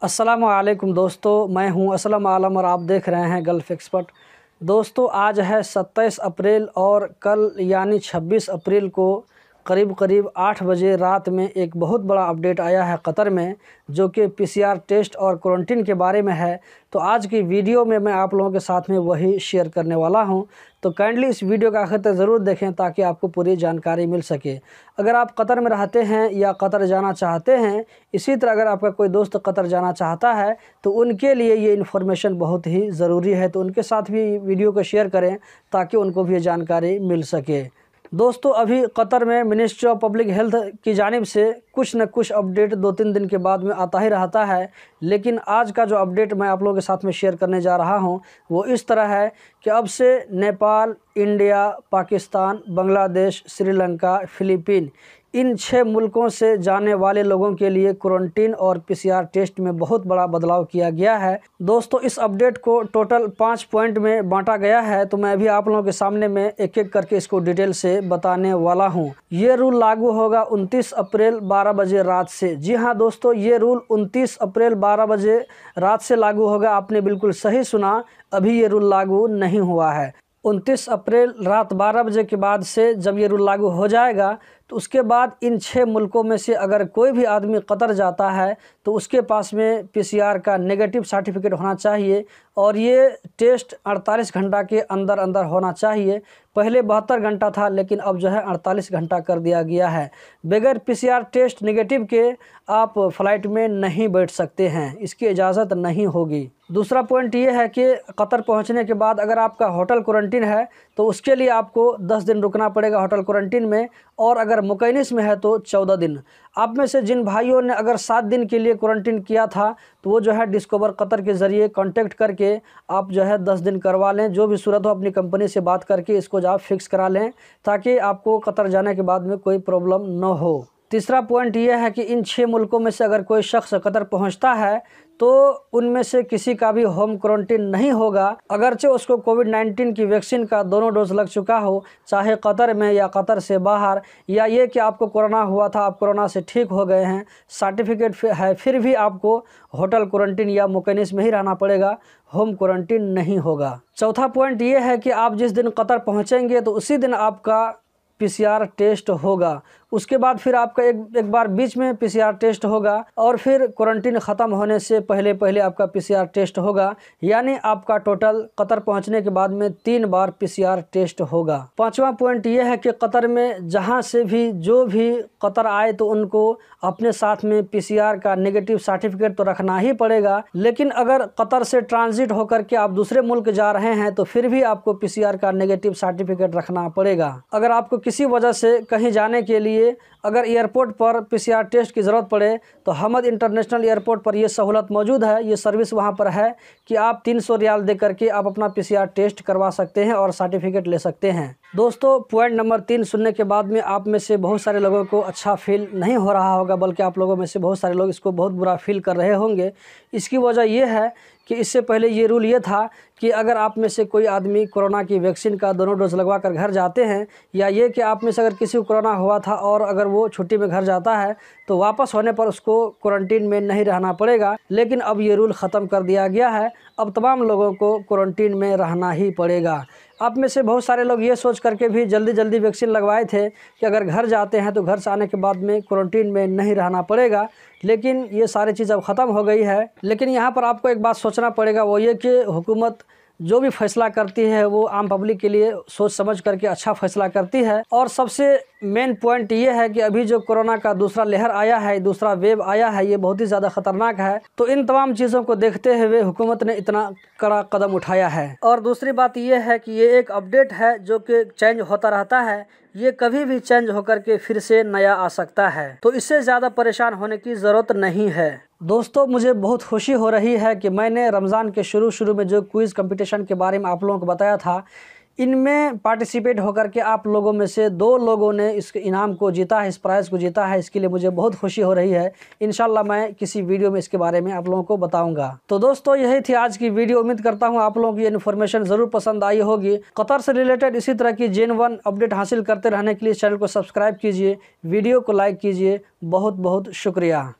अस्सलामुअलैकुम दोस्तों, मैं हूं असलम आलम और आप देख रहे हैं गल्फ़ एक्सपर्ट। दोस्तों, आज है 27 अप्रैल और कल यानी 26 अप्रैल को करीब 8 बजे रात में एक बहुत बड़ा अपडेट आया है कतर में, जो कि पीसीआर टेस्ट और क्वारंटीन के बारे में है। तो आज की वीडियो में मैं आप लोगों के साथ में वही शेयर करने वाला हूं। तो काइंडली इस वीडियो का आखिर तक ज़रूर देखें ताकि आपको पूरी जानकारी मिल सके। अगर आप कतर में रहते हैं या कतर जाना चाहते हैं, इसी तरह अगर आपका कोई दोस्त कतर जाना चाहता है तो उनके लिए ये इन्फॉर्मेशन बहुत ही ज़रूरी है। तो उनके साथ भी वीडियो को शेयर करें ताकि उनको भी ये जानकारी मिल सके। दोस्तों, अभी कतर में मिनिस्ट्री ऑफ पब्लिक हेल्थ की जानिब से कुछ न कुछ अपडेट 2-3 दिन के बाद में आता ही रहता है, लेकिन आज का जो अपडेट मैं आप लोगों के साथ में शेयर करने जा रहा हूं वो इस तरह है कि अब से नेपाल, इंडिया, पाकिस्तान, बांग्लादेश, श्रीलंका, फिलीपीन इन 6 मुल्कों से जाने वाले लोगों के लिए क्वारंटीन और पीसीआर टेस्ट में बहुत बड़ा बदलाव किया गया है। दोस्तों, इस अपडेट को टोटल 5 पॉइंट में बांटा गया है, तो मैं भी आप लोगों के सामने में एक एक करके इसको डिटेल से बताने वाला हूं। ये रूल लागू होगा 29 अप्रैल 12 बजे रात से। जी हाँ दोस्तों, ये रूल 29 अप्रैल 12 बजे रात से लागू होगा। आपने बिल्कुल सही सुना, अभी ये रूल लागू नहीं हुआ है। 29 अप्रैल रात 12 बजे के बाद से जब ये रूल लागू हो जाएगा तो उसके बाद इन 6 मुल्कों में से अगर कोई भी आदमी कतर जाता है तो उसके पास में पीसीआर का नेगेटिव सर्टिफिकेट होना चाहिए और ये टेस्ट 48 घंटा के अंदर अंदर होना चाहिए। पहले 72 घंटा था, लेकिन अब जो है 48 घंटा कर दिया गया है। बगैर पीसीआर टेस्ट नेगेटिव के आप फ़्लाइट में नहीं बैठ सकते हैं, इसकी इजाज़त नहीं होगी। दूसरा पॉइंट ये है कि कतर पहुंचने के बाद अगर आपका होटल क्वारंटीन है तो उसके लिए आपको 10 दिन रुकना पड़ेगा होटल क्वारंटीन में, और अगर मुकैनिस में है तो 14 दिन। आप में से जिन भाइयों ने अगर 7 दिन के लिए क्वारंटीन किया था तो वो जो है डिस्कवर कतर के ज़रिए कांटेक्ट करके आप जो है 10 दिन करवा लें। जो भी सूरत हो अपनी कंपनी से बात करके इसको जो आप फिक्स करा लें ताकि आपको कतर जाने के बाद में कोई प्रॉब्लम न हो। तीसरा पॉइंट ये है कि इन 6 मुल्कों में से अगर कोई शख्स कतर पहुंचता है तो उनमें से किसी का भी होम क्वारंटीन नहीं होगा, अगरचे उसको कोविड-19 की वैक्सीन का दोनों डोज लग चुका हो, चाहे कतर में या कतर से बाहर, या ये कि आपको कोरोना हुआ था, आप कोरोना से ठीक हो गए हैं, सर्टिफिकेट है, फिर भी आपको होटल क्वारंटीन या मुकैनिस में ही रहना पड़ेगा, होम क्वारंटीन नहीं होगा। चौथा पॉइंट ये है कि आप जिस दिन कतर पहुँचेंगे तो उसी दिन आपका पीसीआर टेस्ट होगा। उसके बाद फिर आपका एक बार बीच में पीसीआर टेस्ट होगा और फिर क्वारंटीन ख़त्म होने से पहले आपका पीसीआर टेस्ट होगा। यानी आपका टोटल कतर पहुंचने के बाद में 3 बार पीसीआर टेस्ट होगा। पांचवा पॉइंट ये है कि कतर में जहां से भी जो भी कतर आए तो उनको अपने साथ में पीसीआर का नेगेटिव सर्टिफिकेट तो रखना ही पड़ेगा, लेकिन अगर कतर से ट्रांजिट होकर के आप दूसरे मुल्क जा रहे हैं तो फिर भी आपको पीसीआर का नेगेटिव सर्टिफिकेट रखना पड़ेगा। अगर आपको किसी वजह से कहीं जाने के लिए अगर एयरपोर्ट पर पीसीआर टेस्ट की ज़रूरत पड़े तो हमद इंटरनेशनल एयरपोर्ट पर यह सहूलत मौजूद है, ये सर्विस वहां पर है कि आप 300 रियाल दे करके आप अपना पीसीआर टेस्ट करवा सकते हैं और सर्टिफिकेट ले सकते हैं। दोस्तों, पॉइंट नंबर 3 सुनने के बाद में आप में से बहुत सारे लोगों को अच्छा फील नहीं हो रहा होगा, बल्कि आप लोगों में से बहुत सारे लोग इसको बहुत बुरा फील कर रहे होंगे। इसकी वजह यह है कि इससे पहले ये रूल ये था कि अगर आप में से कोई आदमी कोरोना की वैक्सीन का दोनों डोज लगवा कर घर जाते हैं, या ये कि आप में से अगर किसी को कोरोना हुआ था और अगर वो छुट्टी में घर जाता है तो वापस होने पर उसको क्वारंटीन में नहीं रहना पड़ेगा, लेकिन अब ये रूल ख़त्म कर दिया गया है। अब तमाम लोगों को क्वारंटीन में रहना ही पड़ेगा। आप में से बहुत सारे लोग ये सोच करके भी जल्दी वैक्सीन लगवाए थे कि अगर घर जाते हैं तो घर से आने के बाद में क्वारंटीन में नहीं रहना पड़ेगा, लेकिन ये सारी चीज़ अब ख़त्म हो गई है। लेकिन यहाँ पर आपको एक बात सोचना पड़ेगा, वो ये कि हुकूमत जो भी फैसला करती है वो आम पब्लिक के लिए सोच समझ करके अच्छा फैसला करती है। और सबसे मेन पॉइंट ये है कि अभी जो कोरोना का दूसरा लहर आया है, दूसरा वेव आया है, ये बहुत ही ज़्यादा ख़तरनाक है। तो इन तमाम चीज़ों को देखते हुए हुकूमत ने इतना कड़ा कदम उठाया है। और दूसरी बात ये है कि ये एक अपडेट है जो कि चेंज होता रहता है, ये कभी भी चेंज होकर के फिर से नया आ सकता है, तो इससे ज़्यादा परेशान होने की ज़रूरत नहीं है। दोस्तों, मुझे बहुत खुशी हो रही है कि मैंने रमज़ान के शुरू में जो क्विज़ कंपटीशन के बारे में आप लोगों को बताया था, इनमें पार्टिसिपेट होकर के आप लोगों में से 2 लोगों ने इस इनाम को जीता है, इस प्राइज़ को जीता है। इसके लिए मुझे बहुत खुशी हो रही है। इंशाल्लाह मैं किसी वीडियो में इसके बारे में आप लोगों को बताऊंगा। तो दोस्तों, यही थी आज की वीडियो। उम्मीद करता हूं आप लोगों को ये इन्फॉर्मेशन ज़रूर पसंद आई होगी। कतर से रिलेटेड इसी तरह की जेन्युइन अपडेट हासिल करते रहने के लिए चैनल को सब्सक्राइब कीजिए, वीडियो को लाइक कीजिए। बहुत बहुत शुक्रिया।